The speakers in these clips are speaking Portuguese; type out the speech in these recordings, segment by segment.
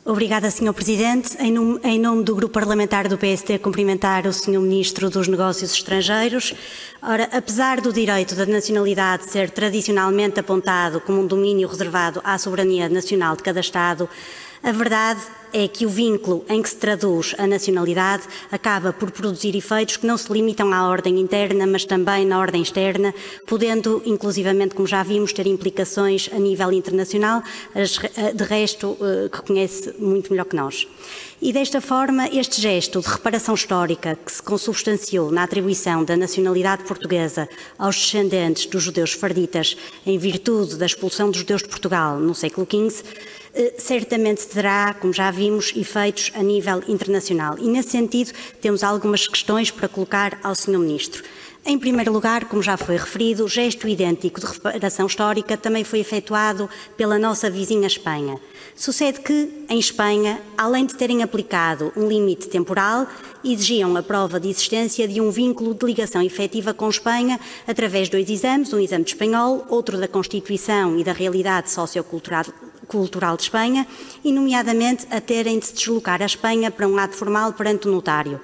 Obrigada, Sr. Presidente. Em nome do Grupo Parlamentar do PSD, cumprimentar o Sr. Ministro dos Negócios Estrangeiros. Ora, apesar do direito da nacionalidade ser tradicionalmente apontado como um domínio reservado à soberania nacional de cada Estado, a verdade é que o vínculo em que se traduz a nacionalidade acaba por produzir efeitos que não se limitam à ordem interna, mas também na ordem externa, podendo, inclusivamente, como já vimos, ter implicações a nível internacional, de resto, que conhece muito melhor que nós. E desta forma, este gesto de reparação histórica que se consubstanciou na atribuição da nacionalidade portuguesa aos descendentes dos judeus sefarditas em virtude da expulsão dos judeus de Portugal no século XV, certamente terá, como já vimos, efeitos a nível internacional. E, nesse sentido, temos algumas questões para colocar ao Sr. Ministro. Em primeiro lugar, como já foi referido, o gesto idêntico de reparação histórica também foi efetuado pela nossa vizinha Espanha. Sucede que, em Espanha, além de terem aplicado um limite temporal, exigiam a prova de existência de um vínculo de ligação efetiva com Espanha através de 2 exames, um exame de espanhol, outro da Constituição e da realidade sociocultural de Espanha, e nomeadamente a terem de se deslocar à Espanha para um ato formal perante o notário.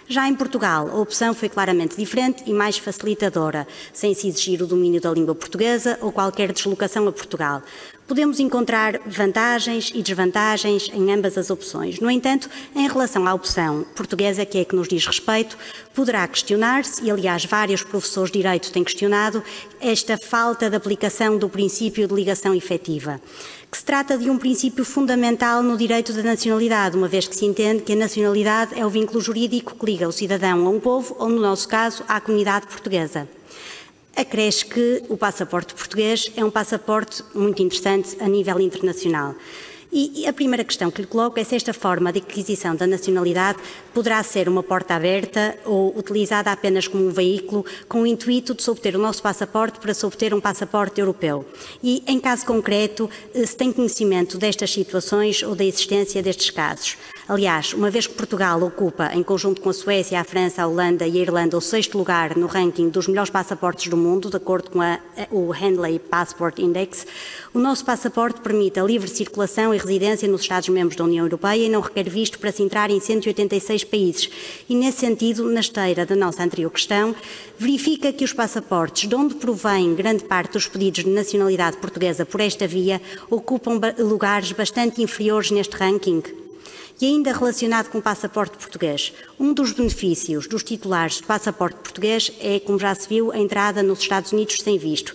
Já em Portugal, a opção foi claramente diferente e mais facilitadora, sem se exigir o domínio da língua portuguesa ou qualquer deslocação a Portugal. Podemos encontrar vantagens e desvantagens em ambas as opções. No entanto, em relação à opção portuguesa, que é que nos diz respeito, poderá questionar-se, e aliás vários professores de Direito têm questionado, esta falta de aplicação do princípio de ligação efetiva, que se trata de um princípio fundamental no direito da nacionalidade, uma vez que se entende que a nacionalidade é o vínculo jurídico que liga o cidadão a um povo, ou no nosso caso, à comunidade portuguesa. Acresce que o passaporte português é um passaporte muito interessante a nível internacional. E a primeira questão que lhe coloco é se esta forma de aquisição da nacionalidade poderá ser uma porta aberta ou utilizada apenas como um veículo com o intuito de se obter o nosso passaporte para se obter um passaporte europeu. E, em caso concreto, se tem conhecimento destas situações ou da existência destes casos. Aliás, uma vez que Portugal ocupa, em conjunto com a Suécia, a França, a Holanda e a Irlanda, o 6º lugar no ranking dos melhores passaportes do mundo, de acordo com o Handley Passport Index, o nosso passaporte permite a livre circulação e residência nos Estados-membros da União Europeia e não requer visto para se entrar em 186 países. E, nesse sentido, na esteira da nossa anterior questão, verifica que os passaportes, de onde provém grande parte dos pedidos de nacionalidade portuguesa por esta via, ocupam lugares bastante inferiores neste ranking. E ainda relacionado com o passaporte português, um dos benefícios dos titulares de passaporte português é, como já se viu, a entrada nos Estados Unidos sem visto.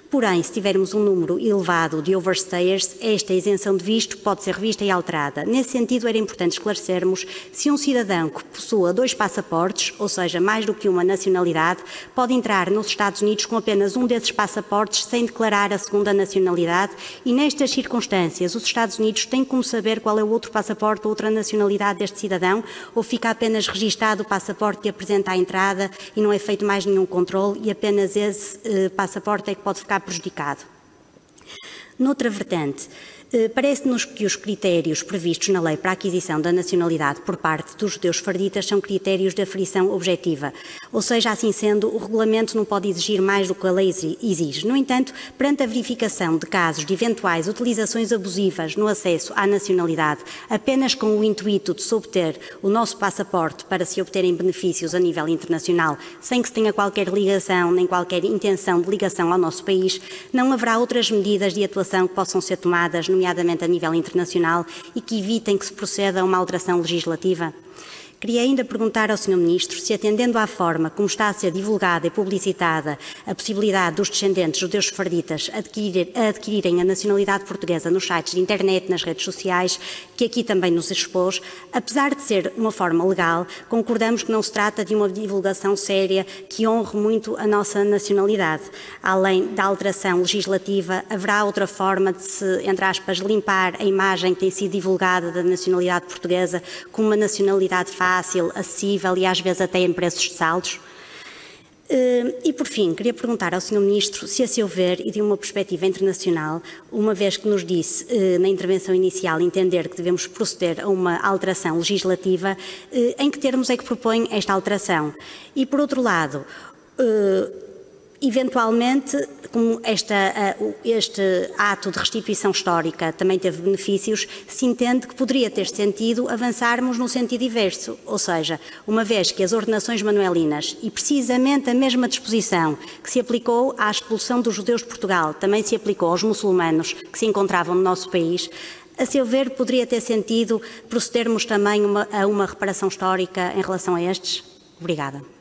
Porém, se tivermos um número elevado de overstayers, esta isenção de visto pode ser revista e alterada. Nesse sentido, era importante esclarecermos se um cidadão que possua 2 passaportes, ou seja, mais do que uma nacionalidade, pode entrar nos Estados Unidos com apenas um desses passaportes sem declarar a segunda nacionalidade e, nestas circunstâncias, os Estados Unidos têm como saber qual é o outro passaporte ou outra nacionalidade deste cidadão, ou fica apenas registado o passaporte que apresenta à entrada e não é feito mais nenhum controle e apenas esse passaporte é que pode ficar prejudicado. Noutra vertente, parece-nos que os critérios previstos na lei para a aquisição da nacionalidade por parte dos judeus sefarditas são critérios de aferição objetiva, ou seja, assim sendo, o regulamento não pode exigir mais do que a lei exige. No entanto, perante a verificação de casos de eventuais utilizações abusivas no acesso à nacionalidade, apenas com o intuito de se obter o nosso passaporte para se obterem benefícios a nível internacional, sem que se tenha qualquer ligação nem qualquer intenção de ligação ao nosso país, não haverá outras medidas de atuação que possam ser tomadas, nomeadamente a nível internacional, e que evitem que se proceda a uma alteração legislativa? Queria ainda perguntar ao Sr. Ministro se, atendendo à forma como está a ser divulgada e publicitada a possibilidade dos descendentes judeus sefarditas adquirirem a nacionalidade portuguesa nos sites de internet, nas redes sociais, que aqui também nos expôs, apesar de ser uma forma legal, concordamos que não se trata de uma divulgação séria que honre muito a nossa nacionalidade. Além da alteração legislativa, haverá outra forma de se, entre aspas, limpar a imagem que tem sido divulgada da nacionalidade portuguesa como uma nacionalidade fácil, acessível e às vezes até em preços de saldos? E, por fim, queria perguntar ao Sr. Ministro se, a seu ver, e de uma perspectiva internacional, uma vez que nos disse na intervenção inicial entender que devemos proceder a uma alteração legislativa, em que termos é que propõe esta alteração? E, por outro lado, Eventualmente, como este ato de restituição histórica também teve benefícios, se entende que poderia ter sentido avançarmos no sentido inverso, ou seja, uma vez que as ordenações manuelinas e precisamente a mesma disposição que se aplicou à expulsão dos judeus de Portugal também se aplicou aos muçulmanos que se encontravam no nosso país, a seu ver, poderia ter sentido procedermos também a uma reparação histórica em relação a estes? Obrigada.